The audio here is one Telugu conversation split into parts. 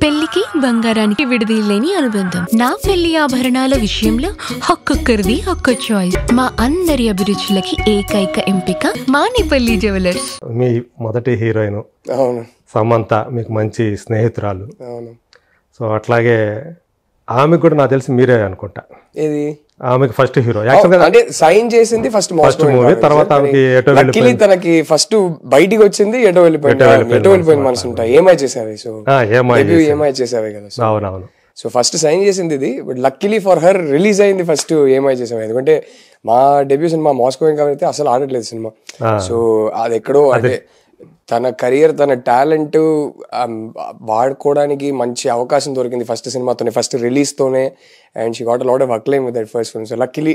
పెళ్లికి బంగారానికి విడదీయలేని అనుబంధం. నా పెళ్లి ఆభరణాల విషయంలో ఒక్కొక్కరిది ఒక్క చాయిస్. మా అందరి అభిరుచులకి ఏకైక ఎంపిక మానిపల్లి జ్యువెలర్స్. మీ మొదటి హీరోయిన్ సమంత మీకు మంచి స్నేహితురాలు. సో అట్లాగే ఆమె కూడా నాకు తెలిసి మీరే అనుకుంటా. ఇది ఆమెకి ఫస్ట్ హీరో అంటే సైన్ చేసింది ఫస్ట్ మూవీ. తర్వాత తనకి ఫస్ట్ బయటికి వచ్చింది ఎటో వెళ్ళిపోయిన మనసు ఉంటాయి. ఏమై చేసావి సో ఏమై చేసావే కదా. అవునవును. సో ఫస్ట్ సైన్ చేసింది ఇది. But luckily for her release అయింది ఫస్ట్ ఏమై చేసావు. ఎందుకంటే మా డెబ్యూ సినిమా మాస్కో కాబట్టి అసలు ఆడట్లేదు సినిమా. సో అది ఎక్కడో అంటే తన కెరియర్ తన టాలెంట్ వాడుకోవడానికి మంచి అవకాశం దొరికింది ఫస్ట్ సినిమాతోనే, ఫస్ట్ రిలీజ్తోనే. And she got a lot of acclaim with that first film. So luckily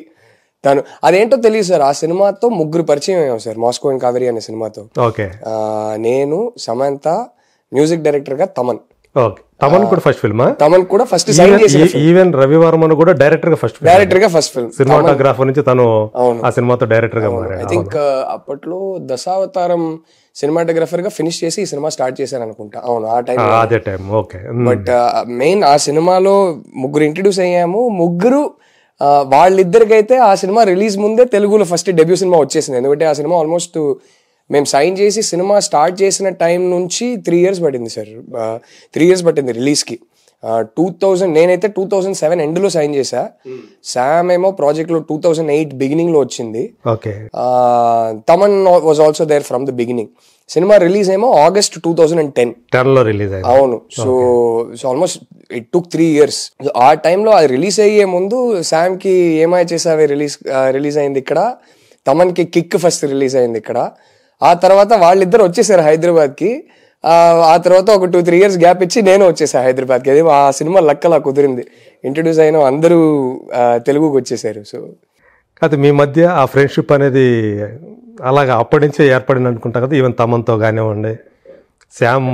తను అదేంటో తెలియదు సార్, ఆ సినిమాతో ముగ్గురు పరిచయం అయ్యాం సార్. మాస్కో అండ్ కావేరి అనే సినిమాతో. నేను, సమంత, మ్యూజిక్ డైరెక్టర్ గా తమన్. తమన్ కూడా ఫస్ట్ ఫిల్మ్. తమన్ కూడా ఫస్ట్ సైన్ చేసి ఈవెన్ రవివర్మన్ కూడా డైరెక్టర్ గా ఫస్ట్ ఫిల్మ్. సినిమాటోగ్రాఫర్ నుంచి తను ఆ సినిమాతో డైరెక్టర్ గా మారాడు. ఐ థింక్ అప్పట్లో దశావతారం సినిమాటోగ్రాఫర్ గా ఫినిష్ చేసి ఈ సినిమా స్టార్ట్ చేశాను అనుకుంటా. అవును, ఆ టైం. బట్ మెయిన్ ఆ సినిమాలో ముగ్గురు ఇంట్రడ్యూస్ అయ్యాము. ముగ్గురు వాళ్ళిద్దరికైతే ఆ సినిమా రిలీజ్ ముందే తెలుగులో ఫస్ట్ డెబ్యూ సినిమా వచ్చేసింది. ఎందుకంటే ఆ సినిమా ఆల్మోస్ట్ మేము సైన్ చేసి సినిమా స్టార్ట్ చేసిన టైం నుంచి 3 years పట్టింది సార్. 3 years పట్టింది రిలీజ్కి. 2000 నేనైతే 2007 ఎండ్లో సైన్ చేశా. శామ్ ఏమో ప్రాజెక్ట్ లో 2008 బిగినింగ్ లో వచ్చింది. Thaman was also there from the beginning. Cinema release ఏమో August 2010 లో రిలీజ్. అవును. So almost it took 3 years. ఆ టైంలో అది రిలీజ్ అయ్యే ముందు శామ్ కి ఏమై చేసావే రిలీజ్ అయింది ఇక్కడ. తమన్ కి కిక్ ఫస్ట్ రిలీజ్ అయింది ఇక్కడ. ఆ తర్వాత వాళ్ళిద్దరు వచ్చేసారు హైదరాబాద్ కి. ఆ తర్వాత ఒక 2-3 years గ్యాప్ ఇచ్చి నేను వచ్చేసా హైదరాబాద్ కి. అది ఆ సినిమా లక్కలా కుదిరింది. ఇంట్రడ్యూస్ అయిన అందరూ తెలుగుకి వచ్చేసారు. సో అది మీ మధ్య ఆ ఫ్రెండ్షిప్ అనేది అలాగా అప్పటి నుంచే ఏర్పడింది అనుకుంటా కదా. ఈవెన్ తమన్తో కానివ్వండి, శ్యామ్.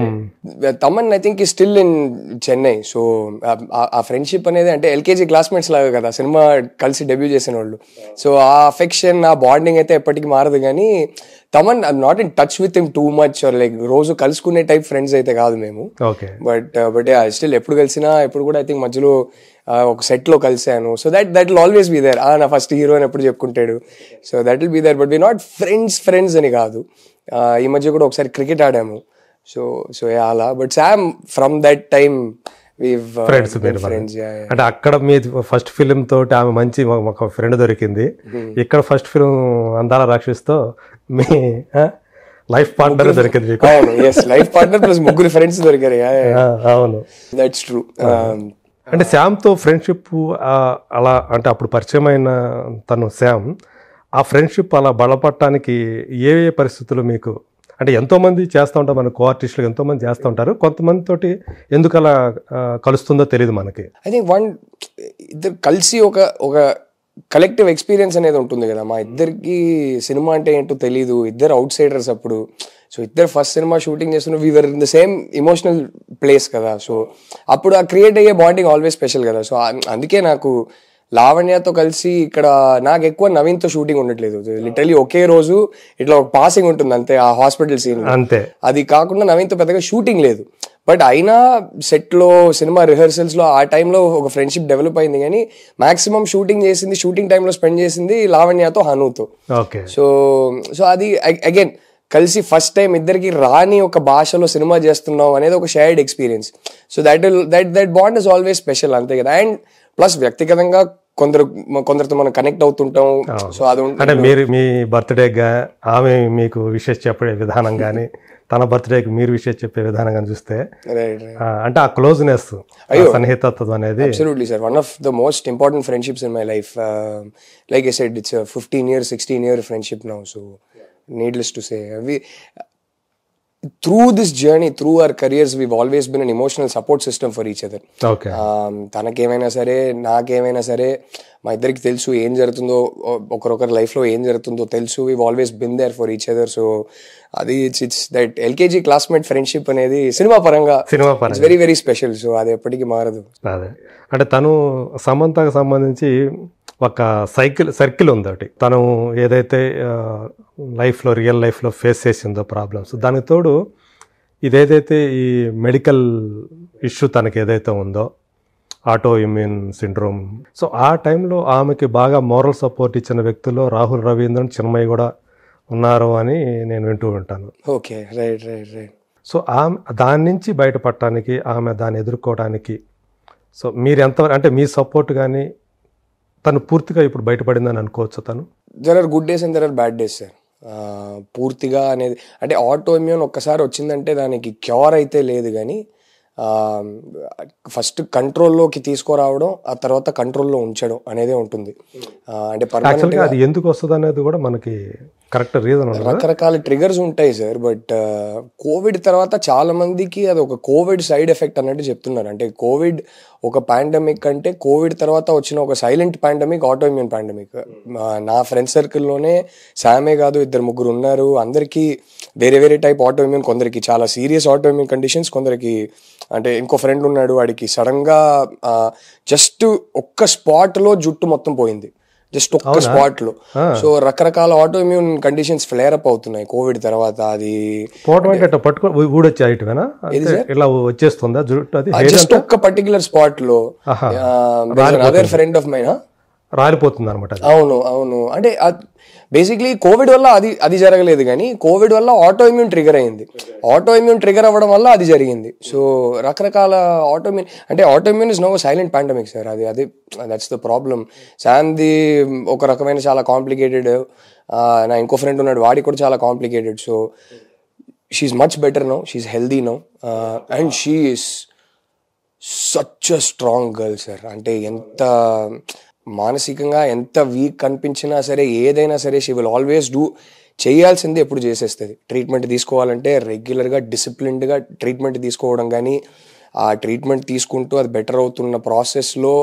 తమన్ ఐ థింక్ ఈ స్టిల్ ఇన్ చెన్నై. సో ఆ ఫ్రెండ్షిప్ అనేది అంటే ఎల్కేజీ క్లాస్మేట్స్ లాగా కదా సినిమా కలిసి డెబ్యూ చేసిన వాళ్ళు. సో ఆ అఫెక్షన్, ఆ బాండింగ్ అయితే ఎప్పటికీ మారదు. కానీ Thaman I'm not in touch with him too much. Like రోజు కలుసుకునే టైప్ ఫ్రెండ్స్ అయితే కాదు మేము. బట్ స్టిల్ ఎప్పుడు కలిసినా ఎప్పుడు కూడా ఐ థింక్ మధ్యలో ఒక సెట్ లో కలిసాను. So that will always be there. నా ఫస్ట్ హీరో అని ఎప్పుడు చెప్పుకుంటాడు. So that will be there. But we not friends అని కాదు. ఈ మధ్య కూడా ఒకసారి క్రికెట్ ఆడాము. సో అలా. But Sam from that time friends. అంటే అక్కడ మీ ఫస్ట్ ఫిలిం తోటి ఆమె మంచి ఒక ఫ్రెండ్ దొరికింది. ఇక్కడ ఫస్ట్ ఫిలిం అందాల రాక్షస్తో మీ లైఫ్ పార్ట్నర్ దొరికింది. లైఫ్ పార్ట్నర్ ప్లస్ ముగ్గురు ఫ్రెండ్స్ దొరికారు. అవును, దట్స్ ట్రూ. అంటే శ్యామ్తో ఫ్రెండ్షిప్ అలా అంటే అప్పుడు పరిచయం అయిన తను శ్యామ్, ఆ ఫ్రెండ్షిప్ అలా బలపడటానికి ఏ పరిస్థితులు మీకు అంటే ఎంతోమంది చేస్తూ ఉంటారు, మన కో ఆర్టిస్టులు ఎంతోమంది చేస్తూ ఉంటారు. కొంతమంది తోటి ఎందుకు అలా కలుస్తుందో తెలియదు మనకి. ఐ థింక్ ఇద్దరు కలిసి ఒక కలెక్టివ్ ఎక్స్పీరియన్స్ అనేది ఉంటుంది కదా. మా ఇద్దరికి సినిమా అంటే ఏంటో తెలీదు. ఇద్దరు అవుట్ సైడర్స్ అప్పుడు. సో ఇద్దరు ఫస్ట్ సినిమా షూటింగ్ చేస్తున్న we're in the same emotional place కదా. సో అప్పుడు ఆ క్రియేట్ అయ్యే బాండింగ్ ఆల్వేస్ స్పెషల్ కదా. సో అందుకే నాకు లావణ్యతో కలిసి ఇక్కడ నాకు ఎక్కువ నవీన్తో షూటింగ్ ఉండట్లేదు. లిటరలీ ఒకే రోజు ఇట్లా ఒక పాసింగ్ ఉంటుంది అంతే, ఆ హాస్పిటల్ సీన్ అంతే. అది కాకుండా నవీన్తో పెద్దగా షూటింగ్ లేదు. బట్ అయినా సెట్ లో సినిమా రిహర్సల్స్ లో ఆ టైంలో ఒక ఫ్రెండ్షిప్ డెవలప్ అయింది. కానీ మాక్సిమం షూటింగ్ టైంలో స్పెండ్ చేసింది లావణ్యతో, హనుతో. సో అది అగైన్ కలిసి ఫస్ట్ టైం ఇద్దరికి రాని ఒక భాషలో సినిమా చేస్తున్నాం అనేది ఒక shared experience. So that bond is always special అంతే కదా. అండ్ ప్లస్ వ్యక్తిగతంగా కొందరితో మనం కనెక్ట్ అవుతుంటాం. సో అది అంటే మీరు మీ బర్త్డేగా ఆమె మీకు విషెస్ చెప్పే విధానం కానీ, తన బర్త్డేకి మీరు విషెస్ చెప్పే విధానం కానీ చూస్తే అంటే ఆ క్లోజ్నెస్, సన్నిహితత్వం అనేది absolutely sir one of the most important friendships in my life. Like I said it's 15 years 16 year friendship now. So needless to say, through this journey, through our careers, we've always been an emotional support system for each other. తనకేమైనా సరే నాకేమైనా సరే మా ఇద్దరికి తెలుసు ఏం జరుగుతుందో, ఒకరొకరి లైఫ్లో ఏం జరుగుతుందో తెలుసు. we've always been there for each other. So అది it's that LKG classmate friendship అనేది సినిమా పరంగా వెరీ వెరీ స్పెషల్. సో అది ఎప్పటికీ మారదు. అదే అంటే తను సమంతకు సంబంధించి ఒక సర్కిల్ ఉంది ఒకటి. తను ఏదైతే రియల్ లైఫ్లో ఫేస్ చేసిందో ప్రాబ్లమ్స్, దానికి తోడు ఇదేదైతే ఈ మెడికల్ ఇష్యూ తనకి ఏదైతే ఉందో ఆటో ఇమ్యూన్ సిండ్రోమ్, సో ఆ టైంలో ఆమెకి బాగా మోరల్ సపోర్ట్ ఇచ్చిన వ్యక్తుల్లో రాహుల్ రవీంద్రన్, చిన్మయి కూడా ఉన్నారు అని నేను వింటూ ఉంటాను. Okay, right right right. So ఆమె దాని నుంచి బయటపడటానికి, ఆమె దాన్ని ఎదుర్కోవడానికి సో మీరు ఎంత అంటే మీ సపోర్ట్ కానీ తను పూర్తిగా ఇప్పుడు బయటపడిందని అనుకోవచ్చు? తను there are good days and there are bad days sir. పూర్తిగా అనేది అంటే ఆటో ఇమ్యూన్ ఒక్కసారి వచ్చిందంటే దానికి క్యూర్ అయితే లేదు, కానీ ఫస్ట్ కంట్రోల్లోకి తీసుకురావడం, ఆ తర్వాత కంట్రోల్లో ఉంచడం అనేది ఉంటుంది. అంటే యాక్చువల్గా అది ఎందుకు వస్తుంది అనేది కూడా మనకి కరెక్ట్ రీజన్ ఉండదు. రకరకాల ట్రిగర్స్ ఉంటాయి సార్. బట్ కోవిడ్ తర్వాత చాలా మందికి అది ఒక కోవిడ్ సైడ్ ఎఫెక్ట్ అన్నట్టు చెప్తున్నారు. అంటే కోవిడ్ ఒక పాండమిక్ అంటే కోవిడ్ తర్వాత వచ్చిన ఒక silent pandemic auto immune pandemic. నా ఫ్రెండ్ సర్కిల్లోనే శామే కాదు, 2-3 ఉన్నారు. అందరికీ వేరే వేరే టైప్ ఆటో ఇమ్యూన్, కొందరికి చాలా సీరియస్ ఆటో ఇమ్యూన్ కండిషన్స్, కొందరికి అంటే ఇంకో ఫ్రెండ్ ఉన్నాడు వాడికి సడన్గా జస్ట్ ఒక్క స్పాట్లో జుట్టు మొత్తం పోయింది, జస్ట్ ఒక్క స్పాట్ లో. సో రకరకాల auto immune conditions flare up అవుతున్నాయి కోవిడ్ తర్వాత. అది వచ్చేస్తుందా జస్ట్ ఒక్క పర్టికులర్ స్పాట్ లో. అదర్ ఫ్రెండ్ ఆఫ్ మైన్ రాలిపోతుంది అనమాట. అవును అవును. అంటే బేసిక్లీ కోవిడ్ వల్ల అది జరగలేదు, కానీ కోవిడ్ వల్ల ఆటో ఇమ్యూన్ ట్రిగర్ అయింది. ఆటో ఇమ్యూన్ ట్రిగర్ అవ్వడం వల్ల అది జరిగింది. సో రకరకాల ఆటో ఇమ్యూన్ అంటే auto immune is no silent pandemic sir. అది దట్స్ ద ప్రాబ్లమ్. శామ్ది ఒక రకమైన చాలా కాంప్లికేటెడ్, నా ఇంకో ఫ్రెండ్ ఉన్నాడు వాడికి కూడా చాలా complicated. So she is much better now, she is healthy now, and she is such a strong girl sir. అంటే ఎంత మానసికంగా ఎంత వీక్ కనిపించినా సరే, ఏదైనా సరే షీ విల్ ఆల్వేస్ డూ, చేయాల్సింది ఎప్పుడు చేసేస్తుంది. ట్రీట్మెంట్ తీసుకోవాలంటే రెగ్యులర్గా డిసిప్లిన్డ్గా ట్రీట్మెంట్ తీసుకోవడం, కానీ ఆ ట్రీట్మెంట్ తీసుకుంటూ అది బెటర్ అవుతున్న ప్రాసెస్లో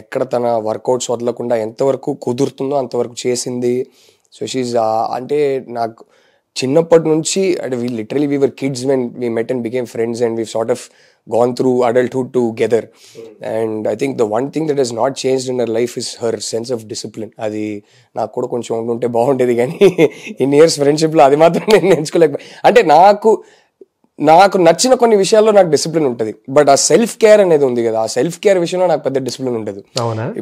ఎక్కడ తన వర్కౌట్స్ వదలకుండా ఎంతవరకు కుదురుతుందో అంతవరకు చేసింది. సో షీజ్ అంటే నాకు చిన్నప్పటి నుంచి అంటే we were kids when we met and became friends, and we've sort of gone through adulthood together. And I think the one thing that has not changed in her life is her sense of discipline. అది నాకు కూడా కొంచెం ఉంటే బాగుండేది, కానీ ఇన్ ఇయర్స్ ఫ్రెండ్షిప్లో అది మాత్రం నేను నేర్చుకోలేకపోయి. అంటే నాకు నచ్చిన కొన్ని విషయాల్లో నాకు డిసిప్లిన్ ఉంటుంది, బట్ ఆ సెల్ఫ్ కేర్ అనేది ఉంది కదా, ఆ సెల్ఫ్ కేర్ విషయంలో నాకు పెద్ద డిసిప్లిన్ ఉండదు.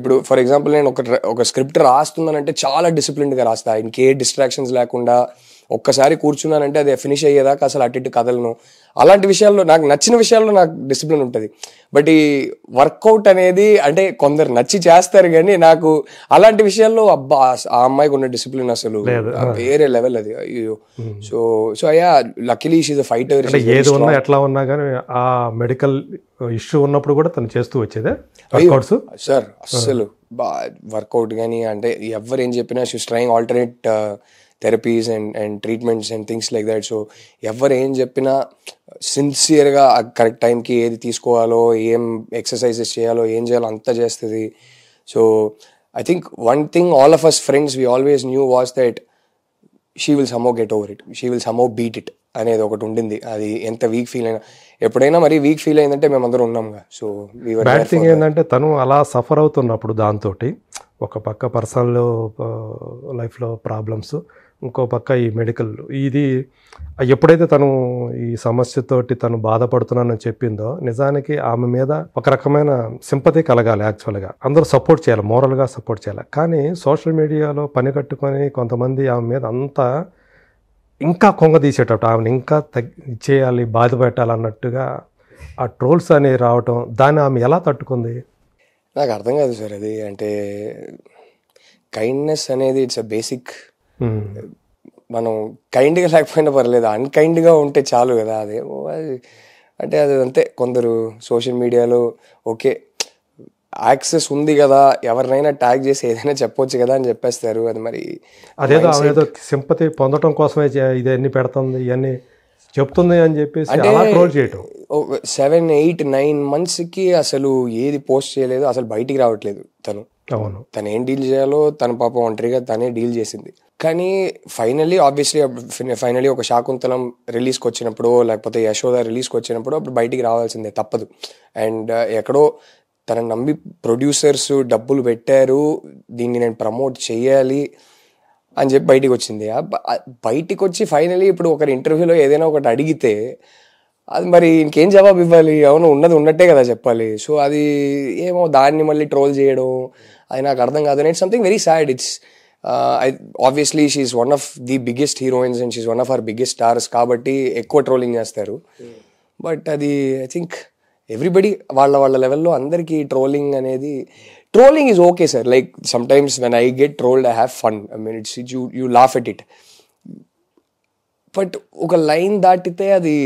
ఇప్పుడు ఫర్ ఎగ్జాంపుల్ నేను ఒక స్క్రిప్ట్ రాస్తున్నానంటే చాలా డిసిప్లిన్డ్గా రాస్తా, ఇంకే డిస్ట్రాక్షన్స్ లేకుండా. ఒక్కసారి కూర్చున్నానంటే అది ఫినిష్ అయ్యేదాకా అసలు అటు ఇటు కదలను. అలాంటి విషయాల్లో నాకు నచ్చిన విషయాల్లో నాకు డిసిప్లిన్ ఉంటుంది. బట్ ఈ వర్కౌట్ అనేది అంటే కొందరు నచ్చి చేస్తారు, కానీ నాకు అలాంటి విషయాల్లో అబ్బా ఆ అమ్మాయికి ఉన్న డిసిప్లిన్ అసలు వేరే లెవెల్ అది. అయ్యో. సో అయ్యా luckily she is a fighter. ఏది ఉన్నా ఎట్లా ఉన్నా కానీ ఆ మెడికల్ ఇష్యూ ఉన్నప్పుడు కూడా తను చేస్తూ వచ్చేదే వర్కౌట్స్ సార్. అస్సలు వర్కౌట్ కానీ అంటే ఎవరు ఏం చెప్పినా she is trying alternate therapies and treatments and things like that. So ఎవరు ఏం చెప్పినా సిన్సియర్గా కరెక్ట్ టైంకి ఏది తీసుకోవాలో, ఏం ఎక్సర్సైజెస్ చేయాలో, ఏం చేయాలో అంతా చేస్తుంది. So I think one thing all of us friends we always knew was that she will somehow get over it, she will somehow beat it అనేది ఒకటి ఉండింది. అది ఎంత వీక్ ఫీల్ అయినా, ఎప్పుడైనా మరీ వీక్ ఫీల్ అయిందంటే మేమందరం ఉన్నాంగా. సో బ్యాడ్ థింగ్ ఏంటంటే తను అలా సఫర్ అవుతున్నప్పుడు దాంతో ఒక పక్క పర్సనల్ లైఫ్లో ప్రాబ్లమ్స్, ఇంకో పక్క ఈ మెడికల్, ఇది ఎప్పుడైతే తను ఈ సమస్యతోటి తను బాధపడుతున్నానని చెప్పిందో నిజానికి ఆమె మీద ఒక రకమైన సింపతి కలగాలి. యాక్చువల్గా అందరూ సపోర్ట్ చేయాలి, మోరల్గా సపోర్ట్ చేయాలి. కానీ సోషల్ మీడియాలో పని కట్టుకొని కొంతమంది ఆమె మీద అంతా ఇంకా కొంగదీసేటట్టు, ఆమెను ఇంకా చేయాలి, బాధ పెట్టాలన్నట్టుగా ఆ ట్రోల్స్ అనేవి రావటం, దాన్ని ఆమె ఎలా తట్టుకుంది నాకు అర్థం కాదు సార్. అది అంటే కైండ్నెస్ అనేది ఇట్స్ అ బేసిక్. మనం కైండ్గా లేకపోయినా పర్లేదు, అన్కైండ్గా ఉంటే చాలు కదా. అదే అంటే అది అంతే. కొందరు సోషల్ మీడియాలో ఓకే యాక్సెస్ ఉంది కదా, ఎవరినైనా ట్యాగ్ చేసి ఏదైనా చెప్పొచ్చు కదా అని చెప్పేస్తారు. అది మరి అదేదో సింపతి పొందడం కోసమే ఇది అన్ని పెడుతుంది, ఇవన్నీ చెప్తుంది అని చెప్పేసి ట్రోల్ చేయటం. 7, 8, 9 monthsకి అసలు ఏది పోస్ట్ చేయలేదు, అసలు బయటికి రావట్లేదు తను. అవును, తను ఏం డీల్ చేయాలో తన పాప ఒంటరిగా తనే డీల్ చేసింది. కానీ ఫైనలీ ఒక శాకుంతలం రిలీజ్కి వచ్చినప్పుడు, లేకపోతే యశోద రిలీజ్కి వచ్చినప్పుడు అప్పుడు బయటికి రావాల్సిందే, తప్పదు. అండ్ ఎక్కడో తనని నమ్మి ప్రొడ్యూసర్స్ డబ్బులు పెట్టారు, దీన్ని నేను ప్రమోట్ చేయాలి అని చెప్పి బయటికి వచ్చింది. బయటికి వచ్చి ఫైనలీ ఇప్పుడు ఒకరి ఇంటర్వ్యూలో ఏదైనా ఒకటి అడిగితే అది మరి ఇంకేం జవాబు ఇవ్వాలి? అవును, ఉన్నది ఉన్నట్టే కదా చెప్పాలి. సో అది ఏమో దాన్ని మళ్ళీ ట్రోల్ చేయడం అది నాకు అర్థం కాదు. And it's something very sad. It's obviously she is one of the biggest heroines and she is one of our biggest stars కాబట్టి ఎక్కువ ట్రోలింగ్ చేస్తారు. బట్ అది ఐ థింక్ ఎవ్రీబడి వాళ్ళ లెవెల్లో అందరికీ trolling is okay sir. Like sometimes when I get trolled I have fun. I mean it's you laugh at it. But ఒక లైన్ దాటితే అది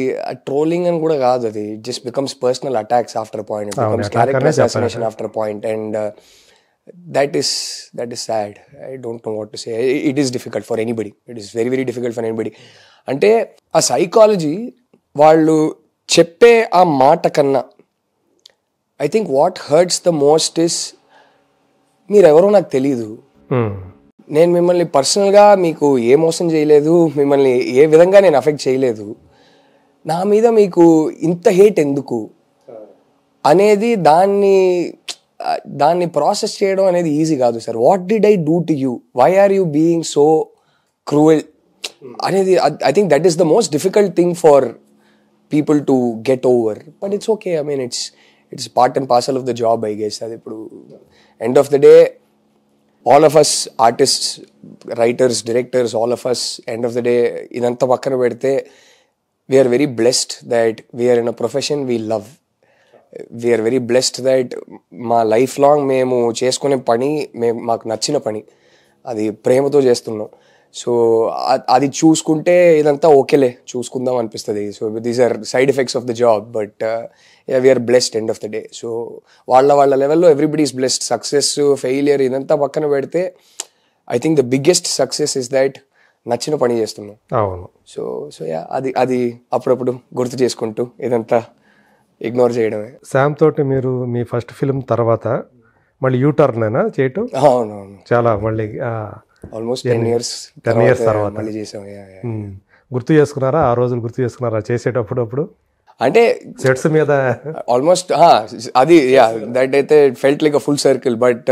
ట్రోలింగ్ అని కూడా కాదు. అది just becomes personal attacks after point, it becomes character assassination after point. And that is sad. I don't know what to say. It is difficult for anybody. It is very very difficult for anybody. అంటే ఆ సైకాలజీ వాళ్ళు చెప్పే ఆ మాట కన్నా I think what hurts the most is మీరెవరో నాకు తెలీదు, నేను మిమ్మల్ని పర్సనల్గా మీకు ఏ మోసం చేయలేదు, మిమ్మల్ని ఏ విధంగా నేను అఫెక్ట్ చేయలేదు, నా మీద మీకు ఇంత హేట్ ఎందుకు అనేది దాన్ని ప్రాసెస్ చేయడం అనేది ఈజీ కాదు sir. What did I do to you, why are you being so cruel అనేది I think that is the most difficult thing for people to get over. But it's okay. I mean it's part and parcel of the job I guess. అది ఇప్పుడు end of the day all of us artists, writers, directors, all of us end of the day ఇదంతా పక్కన పెడితే we are very blessed that we're in a profession we love. We're very blessed that మా లైఫ్ లాంగ్ మేము చేసుకునే పని మాకు నచ్చిన పని, అది ప్రేమతో చేస్తున్నాం. సో అది చూసుకుంటే ఇదంతా ఓకేలే చూసుకుందాం అనిపిస్తుంది. So these are side effects of the job. But we're blessed end of the day. So వాళ్ళ లెవెల్లో everybody is blessed. Success, failure ఇదంతా పక్కన పెడితే I think the biggest success is that నచ్చిన పని చేస్తున్నాం. అవును. సో అది అప్పుడప్పుడు గుర్తు చేసుకుంటూ ఇదంతా ఇగ్నోర్ చేయడమే. శామ్ తోటి మీరు మీ ఫస్ట్ ఫిల్మ్ తర్వాత మళ్ళీ యూటర్న్ అయినా చేయటం? అవునవును, చాలా మళ్ళీ ఆల్మోస్ట్ 10 years తర్వాత మళ్ళీ చేసాం. గుర్తు చేసుకున్నారా ఆ రోజులు? గుర్తు చేసుకున్నారా చేసేటప్పుడు? అప్పుడు అంటే సెట్స్ మీద ఆల్మోస్ట్ అది దట్ అయితే felt like a full circle. But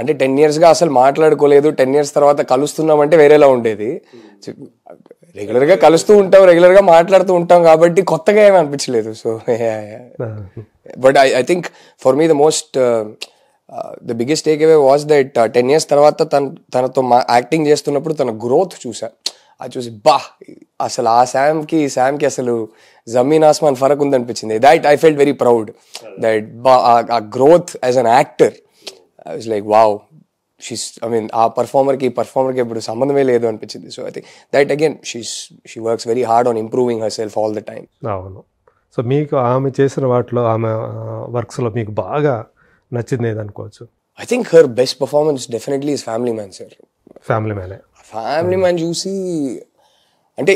అంటే 10 years అసలు మాట్లాడుకోలేదు. 10 years తర్వాత కలుస్తున్నామంటే వేరేలా ఉండేది. రెగ్యులర్గా కలుస్తూ ఉంటాం, రెగ్యులర్గా మాట్లాడుతూ ఉంటాం కాబట్టి కొత్తగా ఏమీ అనిపించలేదు. So but I think for me the most the biggest take away was that 10 years తర్వాత తనతో యాక్టింగ్ చేస్తున్నప్పుడు తన గ్రోత్ చూసా. అది చూసి అసలు ఆ శామ్కి అసలు జమీన్ ఆస్మాన్ ఫరక్ ఉందనిపించింది. That I felt very proud that ఆ growth as an actor. I was like wow, ఆ పర్ఫార్మర్కి ఇప్పుడు సంబంధమే లేదు అనిపించింది. So I think that again she works very hard on improving her self all the time. అవును. సో మీకు ఆమె చేసిన వాటిలో, ఆమె వర్క్స్లో మీకు బాగా నచ్చింది ఏదనుకోవచ్చు? I think her best performance definitely is Family Man sir. Family Man చూసి అంటే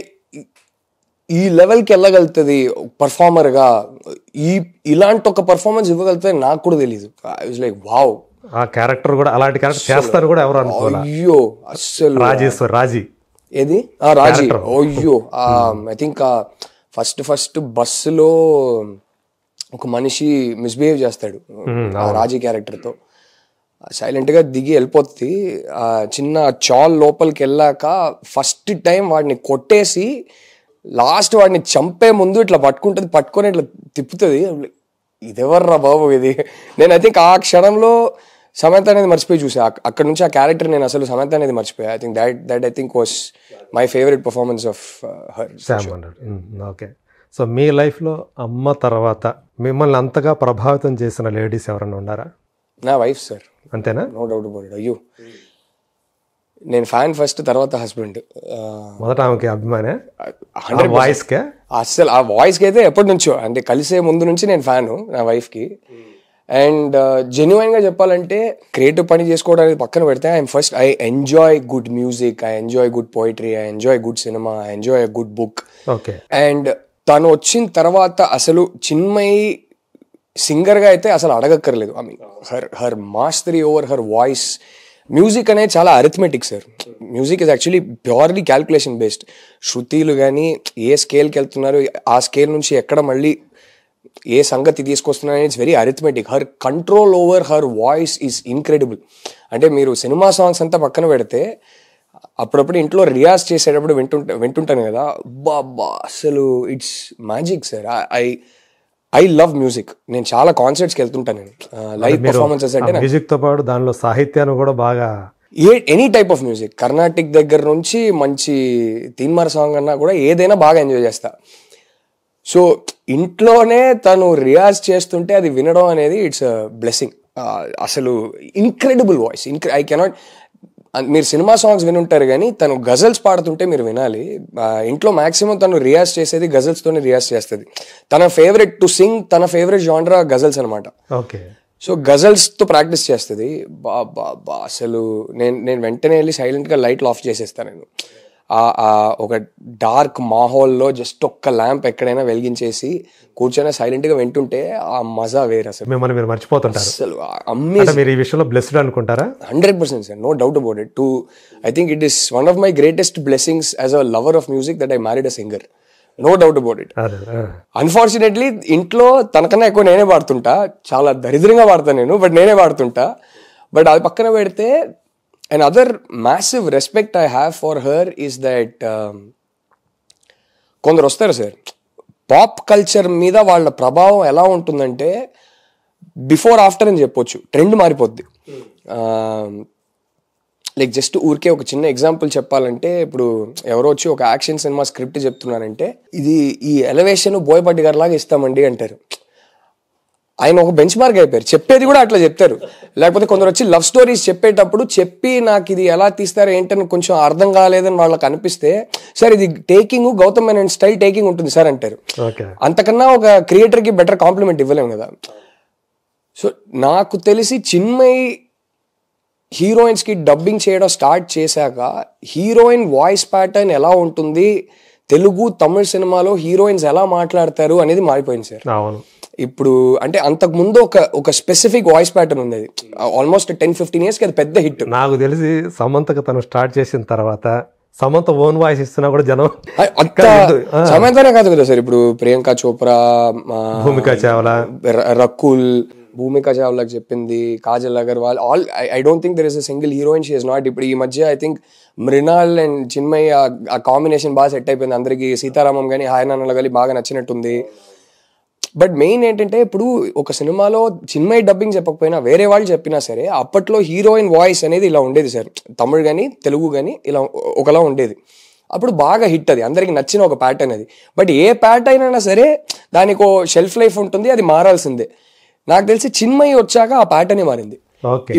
ఈ లెవెల్కి వెళ్ళగలుగుతుంది పర్ఫార్మర్గా, ఇలాంటి ఒక పర్ఫార్మెన్స్ ఇవ్వగలుగుతుంది నాకు కూడా తెలీదు. ఐ వాజ్ లైక్ వావ్, ఆ క్యారెక్టర్ కూడా అలాంటి క్యారెక్టర్ చేస్తారు కూడా ఎవరు అనుకోవాలి. అయ్యో అస్సలు రాజీ అయ్యో ఐ థింక్ ఫస్ట్ బస్సులో ఒక మనిషి మిస్బిహేవ్ చేస్తాడు ఆ రాజీ క్యారెక్టర్తో. సైలెంట్గా దిగి వెళ్ళిపోతుంది. చిన్న చాల్ లోపలికి వెళ్ళాక ఫస్ట్ టైం వాడిని కొట్టేసి లాస్ట్ వాడిని చంపే ముందు ఇట్లా పట్టుకొని ఇట్లా తిప్పుతుంది. ఇదెవర్రా బాబు ఇది. నేను ఐ థింక్ ఆ క్షణంలో సమంత అనేది మర్చిపోయి చూసా. అక్కడ నుంచి ఆ క్యారెక్టర్ నేను అసలు సమంత అనేది మర్చిపోయా. I think that I think was my favourite performance of her. Okay. So మీ లైఫ్లో అమ్మ తర్వాత మిమ్మల్ని అంతగా ప్రభావితం చేసిన లేడీస్ ఎవరైనా ఉన్నారా? నా వైఫ్ సార్. అంతేనా? No doubt about it. అయ్యో నేను ఫ్యాన్ ఫస్ట్, తర్వాత హస్బెండ్. మొదట ఆమెకి అభిమానే? 100% అసలు ఆ వాయిస్కి అయితే ఎప్పటి నుంచో, అంటే కలిసే ముందు నుంచి నేను ఫ్యాను నా వైఫ్కి. అండ్ జెన్యున్గా చెప్పాలంటే క్రియేటివ్ పని చేసుకోవడానికి పక్కన పెడితే I enjoy good music, I enjoy good poetry, I enjoy good cinema, I enjoy a good book. And తను వచ్చిన తర్వాత అసలు చిన్మయి సింగర్గా అయితే అసలు అడగక్కర్లేదు. I mean her mastery over her voice. Music అనేది చాలా arithmetic sir. Music is actually purely calculation based. శృతిలు కానీ ఏ స్కేల్కి వెళ్తున్నారు, ఆ స్కేల్ నుంచి ఎక్కడ మళ్ళీ ఏ సంగతి తీసుకొస్తున్నారు, it's very arithmetic. Her control over her voice is incredible. అంటే మీరు సినిమా సాంగ్స్ అంతా పక్కన పెడితే అప్పుడప్పుడు ఇంట్లో రియాజ్ చేసేటప్పుడు వింటుంటాను కదా, బాబా అసలు it's magic sir. I love music. నేను చాలా కాన్సర్ట్స్కి వెళ్తుంటాను. నేను లైవ్ పర్ఫార్మెన్సెస్ అంటే మ్యూజిక్ తో పాటు దానిలో సాహిత్యాన్ని కూడా బాగా any type of music, Carnatic దగ్గర నుంచి మంచి తీన్మార్ సాంగ్ అన్నా కూడా ఏదైనా బాగా ఎంజాయ్ చేస్తా. సో ఇంట్లోనే తను రియాజ్ చేస్తుంటే అది వినడం అనేది ఇట్స్ అ బ్లెస్సింగ్. అసలు ఇన్క్రెడిబుల్ వాయిస్. I cannot. మీరు సినిమా సాంగ్స్ వినుంటారు కానీ తను గజల్స్ పాడుతుంటే మీరు వినాలి. ఇంట్లో మాక్సిమం తను రియాజ్ చేసేది గజల్స్తోనే రియాజ్ చేస్తుంది. తన ఫేవరెట్ టు సింగ్, తన ఫేవరెట్ జానరా గజల్స్ అనమాట. ఓకే. సో గజల్స్తో ప్రాక్టీస్ చేస్తుంది. బా అసలు నేను వెంటనే వెళ్ళి సైలెంట్గా లైట్లు ఆఫ్ చేసేస్తాను. నేను ఒక డార్క్ మాహోల్లో జస్ట్ ఒక్క ల్యాంప్ ఎక్కడైనా వెలిగించేసి కూర్చొని సైలెంట్గా వింటుంటే ఆ మజా వేరు. అసలు మిమ్మల్ని మీరు మర్చిపోతుంటారు. అసలు అమేజింగ్. మీరు ఈ విషయంలో బ్లెస్డ్ అనుకుంటారా? 100% sir, no doubt about it. I think it is one of my greatest blessings as a lover of music that I married a singer. No doubt about it. Unfortunately ఇంట్లో తనకన్నా ఎక్కువ నేనే పాడుతుంటా. చాలా దరిద్రంగా పాడతాను నేను, బట్ నేనే పాడుతుంటా. బట్ అది పక్కన పెడితే another massive respect I have for her is that కొందరు వస్తారు సార్, పాప్ కల్చర్ మీద వాళ్ళ ప్రభావం ఎలా ఉంటుందంటే బిఫోర్ ఆఫ్టర్ అని చెప్పొచ్చు. ట్రెండ్ మారిపోద్ది. లైక్ జస్ట్ ఊరికే ఒక చిన్న ఎగ్జాంపుల్ చెప్పాలంటే, ఇప్పుడు ఎవరో వచ్చి ఒక యాక్షన్ సినిమా స్క్రిప్ట్ చెప్తున్నారంటే, ఇది ఈ ఎలివేషన్ బోయపాటి గారి లాగా ఇస్తామండి అంటారు. ఆయన ఒక బెంచ్ మార్క్ అయిపోయారు. చెప్పేది కూడా అట్లా చెప్తారు. లేకపోతే కొందరు వచ్చి లవ్ స్టోరీస్ చెప్పేటప్పుడు చెప్పి నాకు ఇది ఎలా తీస్తారు ఏంటని కొంచెం అర్థం కాలేదని వాళ్ళకి అనిపిస్తే, సార్ ఇది taking Gautham Menon style taking ఉంటుంది సార్ అంటారు. అంతకన్నా ఒక క్రియేటర్కి బెటర్ కాంప్లిమెంట్ ఇవ్వలేము కదా. సో నాకు తెలిసి చిన్మయి హీరోయిన్స్కి డబ్బింగ్ చేయడం స్టార్ట్ చేశాక హీరోయిన్ వాయిస్ ప్యాటర్న్ ఎలా ఉంటుంది, తెలుగు తమిళ సినిమాలో హీరోయిన్స్ ఎలా మాట్లాడతారు అనేది మారిపోయింది సార్. ఇప్పుడు అంటే అంతకు ముందు ఒక స్పెసిఫిక్ వాయిస్ ప్యాటర్న్ ఉంది. ఆల్మోస్ట్ 10-15 years కి అది పెద్ద హిట్. నాకు తెలిసి సమంతకు తను స్టార్ట్ చేసిన తర్వాత సమంత ఓన్ వాయిస్ ఇస్తున్నా కూడా జనం సమంతనే కాదు కదా సార్, ఇప్పుడు ప్రియాంక చోప్రా, భూమికా చావ్లా, రకుల్, భూమికా చావ్లాకి చెప్పింది, Kajal Aggarwal, all I don't think there is a single heroine she is not. ఇప్పుడు ఈ మధ్య I think Mrunal and Chinmayi ఆ కాంబినేషన్ బాగా సెట్ అయిపోయింది అందరికి. సీతారామం కానీ హాయ్ నాన్నలు కానీ బాగా నచ్చినట్టుంది. బట్ మెయిన్ ఏంటంటే, ఇప్పుడు ఒక సినిమాలో చిన్మయి డబ్బింగ్ చెప్పకపోయినా వేరే వాళ్ళు చెప్పినా సరే అప్పట్లో హీరోయిన్ వాయిస్ అనేది ఇలా ఉండేది సార్. తమిళ్ కానీ తెలుగు కానీ ఇలా ఒకలా ఉండేది. అప్పుడు బాగా హిట్, అది అందరికి నచ్చిన ఒక ప్యాటర్న్ అది. బట్ ఏ ప్యాటర్న్ అయినా సరే దానికి ఓ షెల్ఫ్ లైఫ్ ఉంటుంది, అది మారాల్సిందే. నాకు తెలిసి చిన్మయి వచ్చాక ఆ ప్యాటర్న్ మారింది.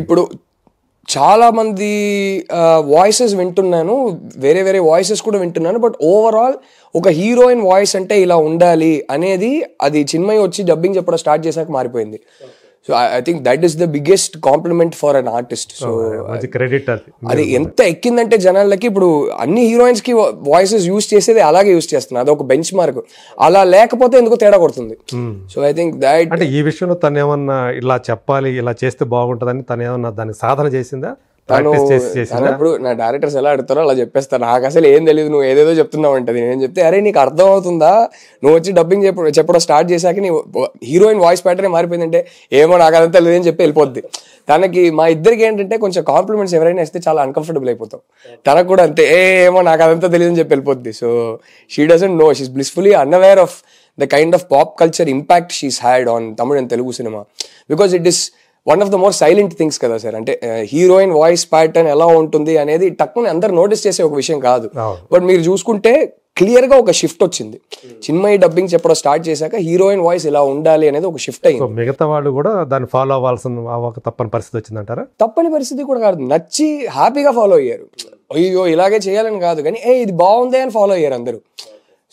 ఇప్పుడు చాలా మంది వాయిసెస్ వింటున్నాను, వేరే వేరే వాయిసెస్ కూడా వింటున్నాను. బట్ ఓవరాల్ ఒక హీరోయిన్ వాయిస్ అంటే ఇలా ఉండాలి అనేది అది చిన్మయి వచ్చి డబ్బింగ్ చెప్పడం స్టార్ట్ చేశాక మారిపోయింది. So I think that is the biggest compliment for an artist. So అది ఎంత ఎక్కిందంటే జనాలకి, ఇప్పుడు అన్ని హీరోయిన్స్ కి వాయిసెస్ యూజ్ చేసేది అలాగే యూజ్ చేస్తున్నారు. అది ఒక బెంచ్ మార్క్. అలా లేకపోతే ఎందుకో తేడా కొడుతుంది. సో ఐ థింక్ దట్ అంటే ఈ విషయంలో తను ఏమన్నా ఇలా చెప్పాలి, ఇలా చేస్తే బాగుంటుందని తను ఏమన్నా దానికి సాధన చేసిందా? ఇప్పుడు నా డైరెక్టర్స్ ఎలా అడుగుతారో అలా చెప్పేస్తారు. నాకు అసలు ఏం తెలియదు, నువ్వు ఏదేదో చెప్తున్నావు అంటది. నేను చెప్తే అరే నీకు అర్థం అవుతుందా, నువ్వు వచ్చి డబ్బింగ్ చెప్పడం స్టార్ట్ చేశాక నీ హీరోయిన్ వాయిస్ ప్యాటర్న్ మారిపోయిందంటే ఏమో నాకు అదంతా లేదని చెప్పి వెళ్ళిపోద్ది. తనకి మా ఇద్దరికి ఏంటంటే కొంచెం కాంప్లిమెంట్స్ ఎవరైనా ఇస్తే చాలా అన్కంఫర్టబుల్ అయిపోతాం. తనకు కూడా అంతే, ఏమో నాకు అదంతా తెలియదని చెప్పి వెళ్ళిపోద్ది. So she doesn't know, she's blissfully unaware of the kind of pop culture impact she's had on Tamil and Telugu cinema. Because it is one of the more silent things కదా సార్. అంటే హీరోయిన్ వాయిస్ ప్యాటర్న్ ఎలా ఉంటుంది అనేది టక్కుని అందరు నోటీస్ చేసే ఒక విషయం కాదు. బట్ మీరు చూసుకుంటే క్లియర్ గా ఒక షిఫ్ట్ వచ్చింది. చిన్మయి డబ్బింగ్ చెప్పడం స్టార్ట్ చేశాక హీరోయిన్ వాయిస్ ఇలా ఉండాలి అనేది ఒక షిఫ్ట్ అయింది. మిగతా వాళ్ళు కూడా దాన్ని ఫాలో అవ్వాల్సిన తప్పని పరిస్థితి వచ్చిందంటారా? తప్పని పరిస్థితి కూడా కాదు, నచ్చి హ్యాపీగా ఫాలో అయ్యారు. అయ్యో ఇలాగే చేయాలని కాదు కానీ ఇది బాగుంది అని ఫాలో అయ్యారు అందరూ.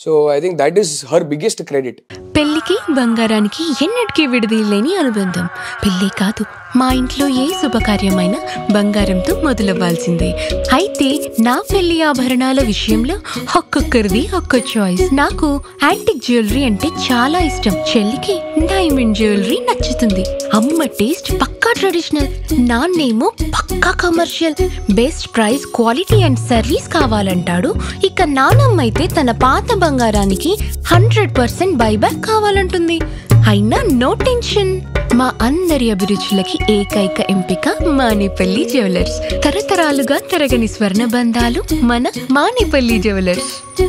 So I think that is her biggest credit. పెళ్లికి బంగారానికి ఎన్నటికీ విడదీయలేని అనుబంధం. పెళ్లి కాదు, మా ఇంట్లో ఏ శుభకార్యమైనా బంగారంతో మొదలవ్వాల్సిందే. అయితే నా పెళ్లి ఆభరణాల విషయంలో ఒక్కొక్కరిది ఒక్కో చాయిస్. నాకు యాంటిక్ జ్యువెలరీ అంటే చాలా ఇష్టం. చెల్లికి డైమండ్ జ్యువెలరీ నచ్చుతుంది. అమ్మ టేస్ట్ పక్కా ట్రెడిషనల్, నాన్నేమో పక్కా commercial. Best price, quality and service కావాలంటాడు. ఇక నానమ్మ అయితే తన పాత బంగారానికి 100% బైబ్యాక్ కావాలంటుంది. అయినా నో టెన్షన్, మా అందరి అభిరుచులకి ఏకైక ఎంపిక మానేపల్లి జ్యువెలర్స్. తరతరాలుగా తరగని స్వర్ణ బంధాలు మన మానేపల్లి జ్యువెలర్స్.